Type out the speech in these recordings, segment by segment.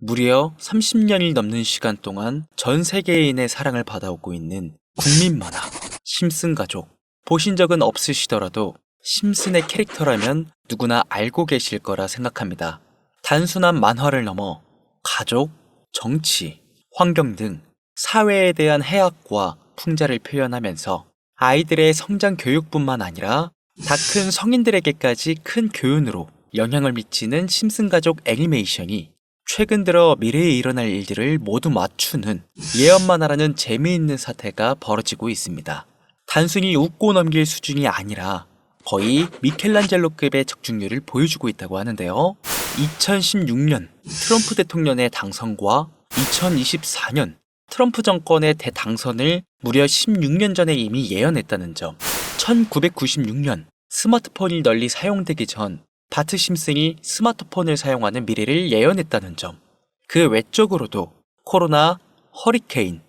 무려 30년이 넘는 시간 동안 전 세계인의 사랑을 받아오고 있는 국민 만화 심슨 가족. 보신 적은 없으시더라도 심슨의 캐릭터라면 누구나 알고 계실 거라 생각합니다. 단순한 만화를 넘어 가족, 정치, 환경 등 사회에 대한 해악과 풍자를 표현하면서 아이들의 성장 교육뿐만 아니라 다 큰 성인들에게까지 큰 교훈으로 영향을 미치는 심슨 가족 애니메이션이 최근 들어 미래에 일어날 일들을 모두 맞추는 예언 만화라는 재미있는 사태가 벌어지고 있습니다. 단순히 웃고 넘길 수준이 아니라 거의 미켈란젤로급의 적중률을 보여주고 있다고 하는데요. 2016년 트럼프 대통령의 당선과 2024년 트럼프 정권의 대당선을 무려 16년 전에 이미 예언했다는 점, 1996년 스마트폰이 널리 사용되기 전 바트 심슨이 스마트폰을 사용하는 미래를 예언했다는 점, 그 외적으로도 코로나, 허리케인,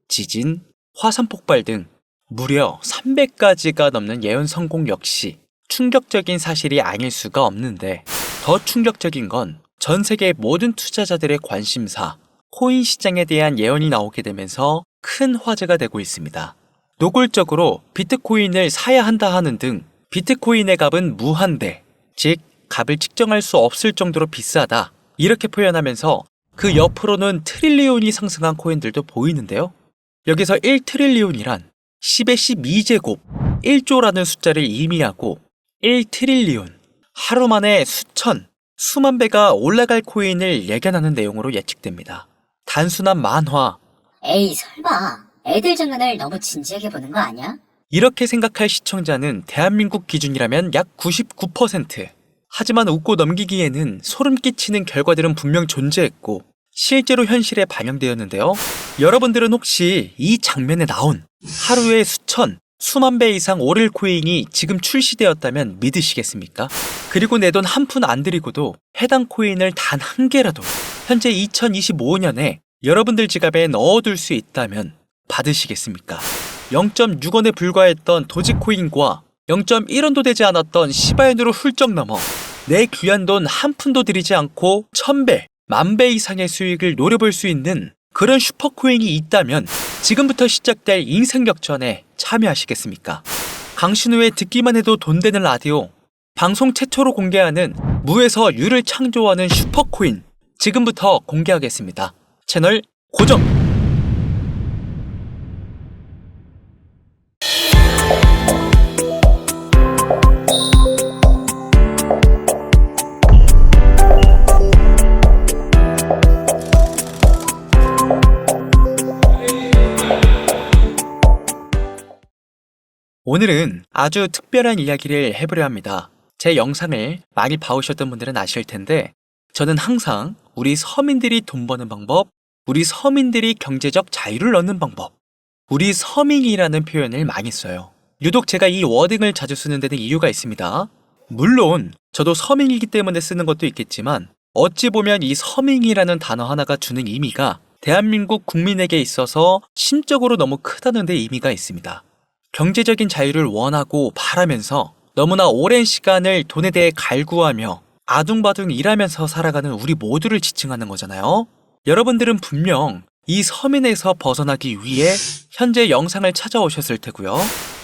지진, 화산 폭발 등 무려 300가지가 넘는 예언 성공 역시 충격적인 사실이 아닐 수가 없는데, 더 충격적인 건 전 세계 모든 투자자들의 관심사, 코인 시장에 대한 예언이 나오게 되면서 큰 화제가 되고 있습니다. 노골적으로 비트코인을 사야 한다 하는 등 비트코인의 값은 무한대, 즉 값을 측정할 수 없을 정도로 비싸다, 이렇게 표현하면서 그 옆으로는 트릴리온이 상승한 코인들도 보이는데요. 여기서 1트릴리온이란 10의 12제곱 1조라는 숫자를 의미하고 1트릴리온, 하루 만에 수천, 수만 배가 올라갈 코인을 예견하는 내용으로 예측됩니다. 단순한 만화, 에이 설마 애들 장난을 너무 진지하게 보는 거 아니야? 이렇게 생각할 시청자는 대한민국 기준이라면 약 99%. 하지만 웃고 넘기기에는 소름 끼치는 결과들은 분명 존재했고 실제로 현실에 반영되었는데요. 여러분들은 혹시 이 장면에 나온 하루에 수천, 수만 배 이상 오를 코인이 지금 출시되었다면 믿으시겠습니까? 그리고 내 돈 한 푼 안 들이고도 해당 코인을 단 한 개라도 현재 2025년에 여러분들 지갑에 넣어둘 수 있다면 받으시겠습니까? 0.6원에 불과했던 도지코인과 0.1원도 되지 않았던 시바인으로 훌쩍 넘어 내 귀한 돈 한 푼도 들이지 않고 1000배, 10,000배 이상의 수익을 노려볼 수 있는 그런 슈퍼코인이 있다면 지금부터 시작될 인생 역전에 참여하시겠습니까? 강신우의 듣기만 해도 돈 되는 라디오, 방송 최초로 공개하는 무에서 유를 창조하는 슈퍼코인, 지금부터 공개하겠습니다. 채널 고정! 오늘은 아주 특별한 이야기를 해보려 합니다. 제 영상을 많이 봐오셨던 분들은 아실 텐데, 저는 항상 우리 서민들이 돈 버는 방법, 우리 서민들이 경제적 자유를 얻는 방법, 우리 서민이라는 표현을 많이 써요. 유독 제가 이 워딩을 자주 쓰는 데는 이유가 있습니다. 물론 저도 서민이기 때문에 쓰는 것도 있겠지만, 어찌 보면 이 서민이라는 단어 하나가 주는 의미가 대한민국 국민에게 있어서 심적으로 너무 크다는 데 의미가 있습니다. 경제적인 자유를 원하고 바라면서 너무나 오랜 시간을 돈에 대해 갈구하며 아둥바둥 일하면서 살아가는 우리 모두를 지칭하는 거잖아요. 여러분들은 분명 이 서민에서 벗어나기 위해 현재 영상을 찾아오셨을 테고요.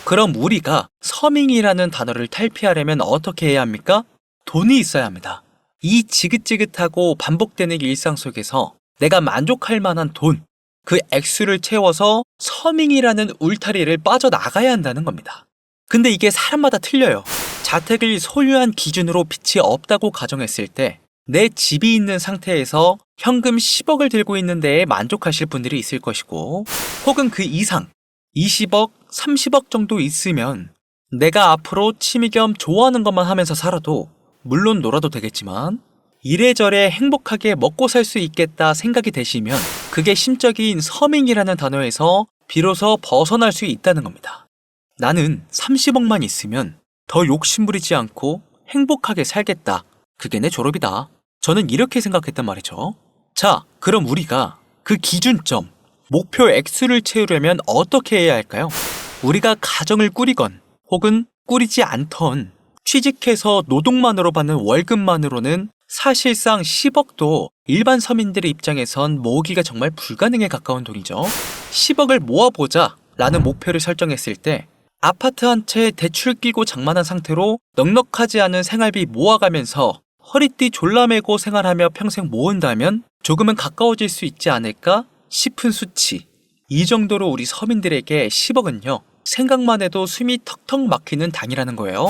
그럼 우리가 서민이라는 단어를 탈피하려면 어떻게 해야 합니까? 돈이 있어야 합니다. 이 지긋지긋하고 반복되는 일상 속에서 내가 만족할 만한 돈, 그 액수를 채워서 서민이라는 울타리를 빠져나가야 한다는 겁니다. 근데 이게 사람마다 틀려요. 자택을 소유한 기준으로 빚이 없다고 가정했을 때 내 집이 있는 상태에서 현금 10억을 들고 있는 데에 만족하실 분들이 있을 것이고, 혹은 그 이상 20억, 30억 정도 있으면 내가 앞으로 취미 겸 좋아하는 것만 하면서 살아도, 물론 놀아도 되겠지만 이래저래 행복하게 먹고 살 수 있겠다 생각이 되시면 그게 심적인 서민이라는 단어에서 비로소 벗어날 수 있다는 겁니다. 나는 30억만 있으면 더 욕심부리지 않고 행복하게 살겠다. 그게 내 졸업이다. 저는 이렇게 생각했단 말이죠. 자, 그럼 우리가 그 기준점, 목표 액수를 채우려면 어떻게 해야 할까요? 우리가 가정을 꾸리건 혹은 꾸리지 않던 취직해서 노동만으로 받는 월급만으로는 사실상 10억도 일반 서민들의 입장에선 모으기가 정말 불가능에 가까운 돈이죠. 10억을 모아보자 라는 목표를 설정했을 때 아파트 한 채 대출 끼고 장만한 상태로 넉넉하지 않은 생활비 모아가면서 허리띠 졸라매고 생활하며 평생 모은다면 조금은 가까워질 수 있지 않을까 싶은 수치. 이 정도로 우리 서민들에게 10억은요, 생각만 해도 숨이 턱턱 막히는 단위라는 거예요.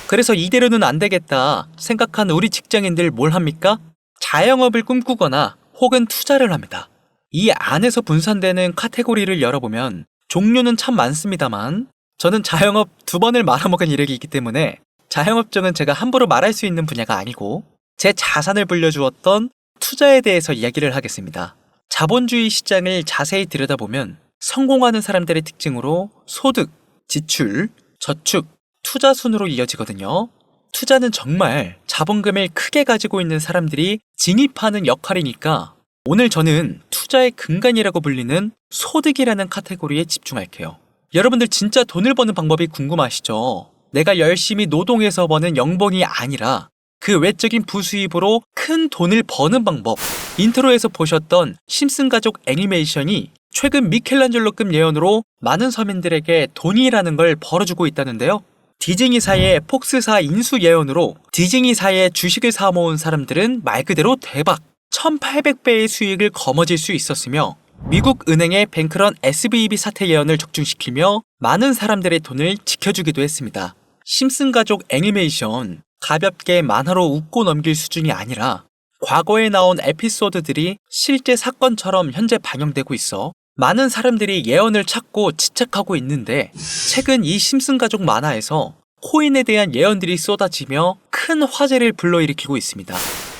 그래서 이대로는 안 되겠다 생각한 우리 직장인들 뭘 합니까? 자영업을 꿈꾸거나 혹은 투자를 합니다. 이 안에서 분산되는 카테고리를 열어보면 종류는 참 많습니다만 저는 자영업 2번을 말아먹은 이력이 있기 때문에 자영업종은 제가 함부로 말할 수 있는 분야가 아니고 제 자산을 불려주었던 투자에 대해서 이야기를 하겠습니다. 자본주의 시장을 자세히 들여다보면 성공하는 사람들의 특징으로 소득, 지출, 저축, 투자 순으로 이어지거든요. 투자는 정말 자본금을 크게 가지고 있는 사람들이 진입하는 역할이니까 오늘 저는 투자의 근간이라고 불리는 소득이라는 카테고리에 집중할게요. 여러분들 진짜 돈을 버는 방법이 궁금하시죠? 내가 열심히 노동해서 버는 연봉이 아니라 그 외적인 부수입으로 큰 돈을 버는 방법. 인트로에서 보셨던 심슨 가족 애니메이션이 최근 미켈란젤로급 예언으로 많은 서민들에게 돈이라는 걸 벌어주고 있다는데요. 디즈니사의 폭스사 인수 예언으로 디즈니사의 주식을 사모은 사람들은 말 그대로 대박 1800배의 수익을 거머쥘 수 있었으며 미국 은행의 뱅크런 SVB 사태 예언을 적중시키며 많은 사람들의 돈을 지켜주기도 했습니다. 심슨 가족 애니메이션 가볍게 만화로 웃고 넘길 수준이 아니라 과거에 나온 에피소드들이 실제 사건처럼 현재 반영되고 있어 많은 사람들이 예언을 찾고 지책하고 있는데 최근 이 심슨 가족 만화에서 코인에 대한 예언들이 쏟아지며 큰 화제를 불러일으키고 있습니다.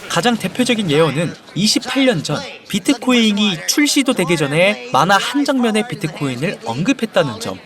가장 대표적인 예언은 28년 전 비트코인이 출시도 되기 전에 만화 한 장면의 비트코인을 언급했다는 점,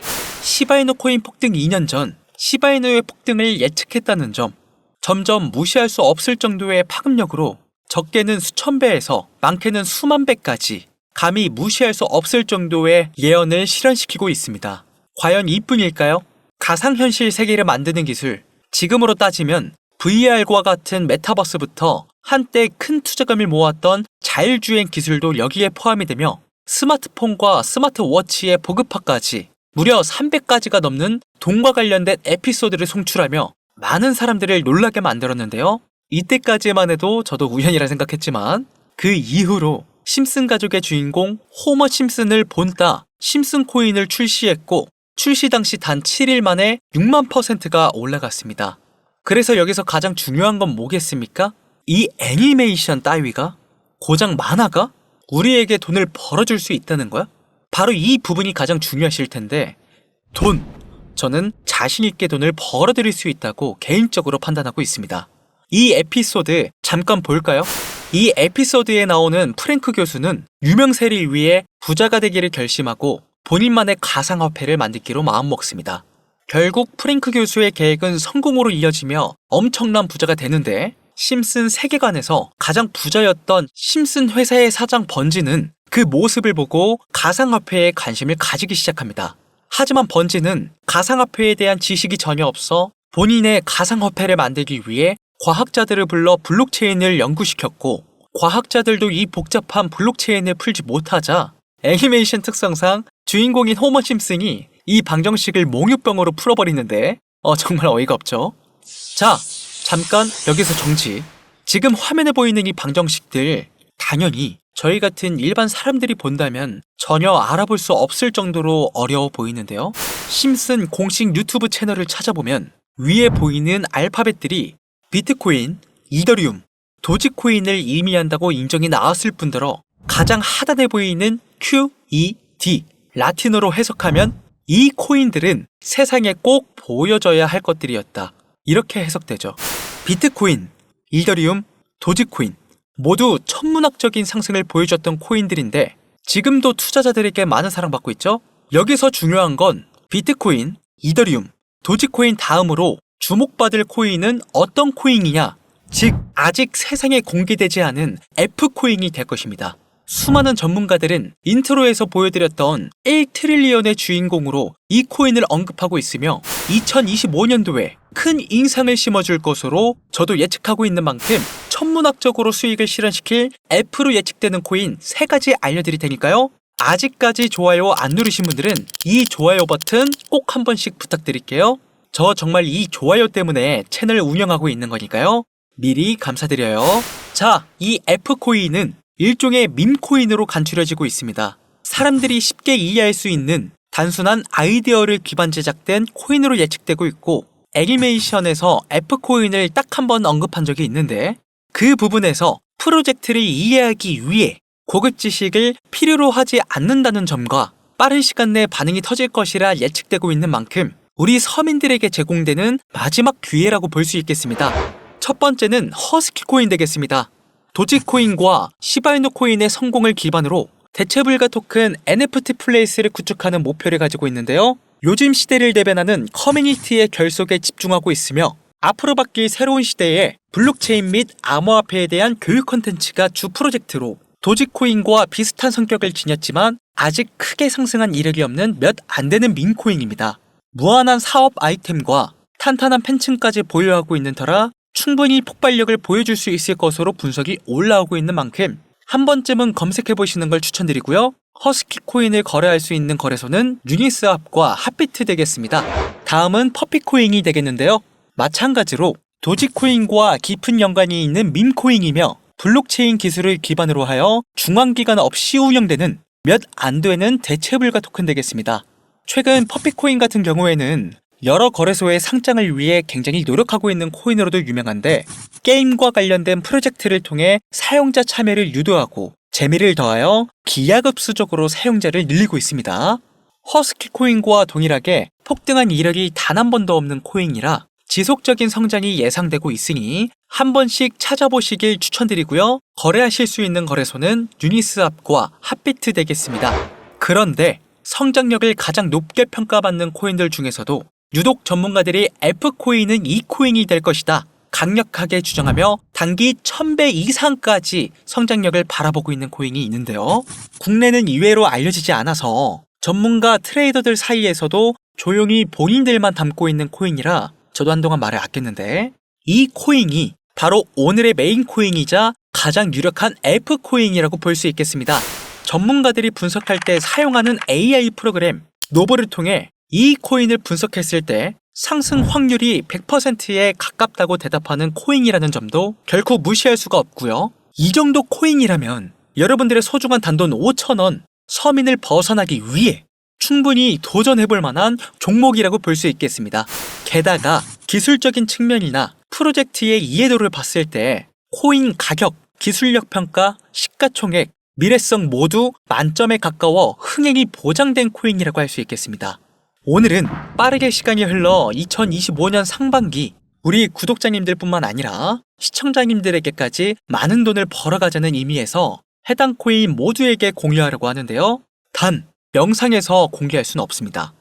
시바이누 코인 폭등 2년 전 시바이누의 폭등을 예측했다는 점, 점점 무시할 수 없을 정도의 파급력으로 적게는 수천 배에서 많게는 수만 배까지 감히 무시할 수 없을 정도의 예언을 실현시키고 있습니다. 과연 이뿐일까요? 가상현실 세계를 만드는 기술, 지금으로 따지면 VR과 같은 메타버스부터 한때 큰 투자금을 모았던 자율주행 기술도 여기에 포함이 되며 스마트폰과 스마트워치의 보급화까지 무려 300가지가 넘는 돈과 관련된 에피소드를 송출하며 많은 사람들을 놀라게 만들었는데요. 이때까지만 해도 저도 우연이라 생각했지만 그 이후로 심슨 가족의 주인공 호머 심슨을 본따 심슨 코인을 출시했고 출시 당시 단 7일 만에 6만%가 올라갔습니다. 그래서 여기서 가장 중요한 건 뭐겠습니까? 이 애니메이션 따위가 고작 만화가 우리에게 돈을 벌어줄 수 있다는 거야? 바로 이 부분이 가장 중요하실 텐데 돈! 저는 자신있게 돈을 벌어들일 수 있다고 개인적으로 판단하고 있습니다. 이 에피소드 잠깐 볼까요? 이 에피소드에 나오는 프랭크 교수는 유명세를 위해 부자가 되기를 결심하고 본인만의 가상화폐를 만들기로 마음먹습니다. 결국 프랭크 교수의 계획은 성공으로 이어지며 엄청난 부자가 되는데 심슨 세계관에서 가장 부자였던 심슨 회사의 사장 번지는 그 모습을 보고 가상화폐에 관심을 가지기 시작합니다. 하지만 번지는 가상화폐에 대한 지식이 전혀 없어 본인의 가상화폐를 만들기 위해 과학자들을 불러 블록체인을 연구시켰고 과학자들도 이 복잡한 블록체인을 풀지 못하자 애니메이션 특성상 주인공인 호머 심슨이 이 방정식을 몽유병으로 풀어버리는데 정말 어이가 없죠. 자, 잠깐 여기서 정지. 지금 화면에 보이는 이 방정식들 당연히 저희 같은 일반 사람들이 본다면 전혀 알아볼 수 없을 정도로 어려워 보이는데요. 심슨 공식 유튜브 채널을 찾아보면 위에 보이는 알파벳들이 비트코인, 이더리움, 도지코인을 의미한다고 인정이 나왔을 뿐더러 가장 하단에 보이는 QED, 라틴어로 해석하면 이 코인들은 세상에 꼭 보여져야 할 것들이었다. 이렇게 해석되죠. 비트코인, 이더리움, 도지코인 모두 천문학적인 상승을 보여줬던 코인들인데 지금도 투자자들에게 많은 사랑받고 있죠. 여기서 중요한 건 비트코인, 이더리움, 도지코인 다음으로 주목받을 코인은 어떤 코인이냐, 즉 아직 세상에 공개되지 않은 F코인이 될 것입니다. 수많은 전문가들은 인트로에서 보여드렸던 1트릴리언의 주인공으로 이 코인을 언급하고 있으며 2025년도에 큰 인상을 심어줄 것으로 저도 예측하고 있는 만큼 천문학적으로 수익을 실현시킬 F로 예측되는 코인 3가지 알려드릴 테니까요. 아직까지 좋아요 안 누르신 분들은 이 좋아요 버튼 꼭 한 번씩 부탁드릴게요. 저 정말 이 좋아요 때문에 채널 운영하고 있는 거니까요. 미리 감사드려요. 자, 이 F코인은 일종의 밈코인으로 간추려지고 있습니다. 사람들이 쉽게 이해할 수 있는 단순한 아이디어를 기반 제작된 코인으로 예측되고 있고, 애니메이션에서 F코인을 딱 한 번 언급한 적이 있는데, 그 부분에서 프로젝트를 이해하기 위해 고급 지식을 필요로 하지 않는다는 점과 빠른 시간 내에 반응이 터질 것이라 예측되고 있는 만큼 우리 서민들에게 제공되는 마지막 기회라고 볼 수 있겠습니다. 첫 번째는 허스키 코인 되겠습니다. 도지코인과 시바이누 코인의 성공을 기반으로 대체불가 토큰 NFT 플레이스를 구축하는 목표를 가지고 있는데요. 요즘 시대를 대변하는 커뮤니티의 결속에 집중하고 있으며 앞으로 바뀔 새로운 시대에 블록체인 및 암호화폐에 대한 교육 콘텐츠가 주 프로젝트로 도지코인과 비슷한 성격을 지녔지만 아직 크게 상승한 이력이 없는 몇 안 되는 밈코인입니다. 무한한 사업 아이템과 탄탄한 팬층까지 보유하고 있는 터라 충분히 폭발력을 보여줄 수 있을 것으로 분석이 올라오고 있는 만큼 한 번쯤은 검색해보시는 걸 추천드리고요. 허스키 코인을 거래할 수 있는 거래소는 유니스왑과 핫비트 되겠습니다. 다음은 퍼피코인이 되겠는데요. 마찬가지로 도지코인과 깊은 연관이 있는 밈코인이며 블록체인 기술을 기반으로 하여 중앙기관 없이 운영되는 몇 안 되는 대체불가 토큰 되겠습니다. 최근 퍼피코인 같은 경우에는 여러 거래소의 상장을 위해 굉장히 노력하고 있는 코인으로도 유명한데, 게임과 관련된 프로젝트를 통해 사용자 참여를 유도하고 재미를 더하여 기하급수적으로 사용자를 늘리고 있습니다. 허스키 코인과 동일하게 폭등한 이력이 단 한 번도 없는 코인이라 지속적인 성장이 예상되고 있으니 한 번씩 찾아보시길 추천드리고요. 거래하실 수 있는 거래소는 유니스왑과 핫비트 되겠습니다. 그런데 성장력을 가장 높게 평가받는 코인들 중에서도 유독 전문가들이 F코인은 이 코인이 될 것이다 강력하게 주장하며 단기 1000배 이상까지 성장력을 바라보고 있는 코인이 있는데요. 국내는 이외로 알려지지 않아서 전문가 트레이더들 사이에서도 조용히 본인들만 담고 있는 코인이라 저도 한동안 말을 아꼈는데, 이 코인이 바로 오늘의 메인 코인이자 가장 유력한 F코인이라고 볼 수 있겠습니다. 전문가들이 분석할 때 사용하는 AI 프로그램 노보를 통해 이 코인을 분석했을 때 상승 확률이 100%에 가깝다고 대답하는 코인이라는 점도 결코 무시할 수가 없고요. 이 정도 코인이라면 여러분들의 소중한 단돈 5,000원 서민을 벗어나기 위해 충분히 도전해볼 만한 종목이라고 볼 수 있겠습니다. 게다가 기술적인 측면이나 프로젝트의 이해도를 봤을 때 코인 가격, 기술력 평가, 시가총액, 미래성 모두 만점에 가까워 흥행이 보장된 코인이라고 할 수 있겠습니다. 오늘은 빠르게 시간이 흘러 2025년 상반기 우리 구독자님들 뿐만 아니라 시청자님들에게까지 많은 돈을 벌어가자는 의미에서 해당 코인 모두에게 공유하려고 하는데요. 단, 영상에서 공개할 수는 없습니다.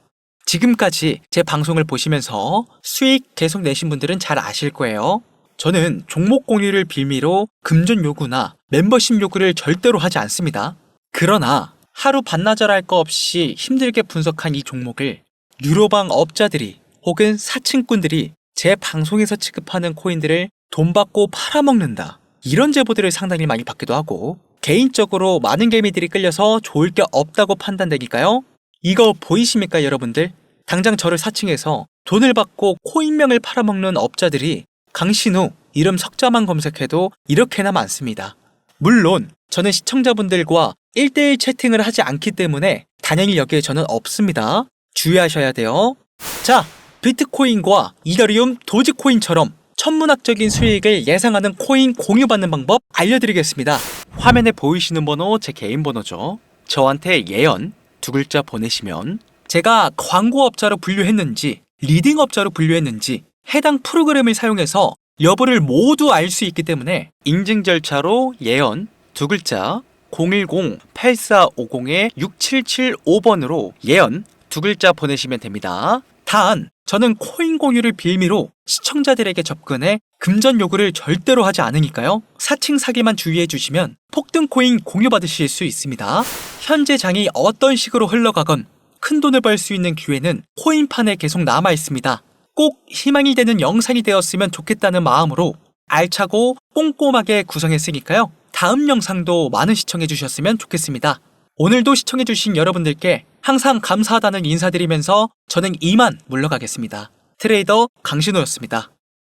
지금까지 제 방송을 보시면서 수익 계속 내신 분들은 잘 아실 거예요. 저는 종목 공유를 빌미로 금전 요구나 멤버십 요구를 절대로 하지 않습니다. 그러나 하루 반나절 할 거 없이 힘들게 분석한 이 종목을 유로방 업자들이 혹은 사칭꾼들이 제 방송에서 취급하는 코인들을 돈 받고 팔아먹는다, 이런 제보들을 상당히 많이 받기도 하고 개인적으로 많은 개미들이 끌려서 좋을 게 없다고 판단되니까요. 이거 보이십니까 여러분들? 당장 저를 사칭해서 돈을 받고 코인명을 팔아먹는 업자들이 강신우 이름 석자만 검색해도 이렇게나 많습니다. 물론 저는 시청자분들과 1대1 채팅을 하지 않기 때문에 당연히 여기에 저는 없습니다. 주의하셔야 돼요. 자, 비트코인과 이더리움, 도지코인처럼 천문학적인 수익을 예상하는 코인 공유받는 방법 알려드리겠습니다. 화면에 보이시는 번호 제 개인 번호죠. 저한테 예언 2글자 보내시면 제가 광고업자로 분류했는지 리딩업자로 분류했는지 해당 프로그램을 사용해서 여부를 모두 알 수 있기 때문에 인증 절차로 예언 2글자 010-8450-6775번으로 예언 2글자 보내시면 됩니다. 단, 저는 코인 공유를 빌미로 시청자들에게 접근해 금전 요구를 절대로 하지 않으니까요. 사칭 사기만 주의해 주시면 폭등 코인 공유받으실 수 있습니다. 현재 장이 어떤 식으로 흘러가건 큰 돈을 벌 수 있는 기회는 코인판에 계속 남아 있습니다. 꼭 희망이 되는 영상이 되었으면 좋겠다는 마음으로 알차고 꼼꼼하게 구성했으니까요. 다음 영상도 많은 시청해 주셨으면 좋겠습니다. 오늘도 시청해 주신 여러분들께 항상 감사하다는 인사드리면서 저는 이만 물러가겠습니다. 트레이더 강신호였습니다.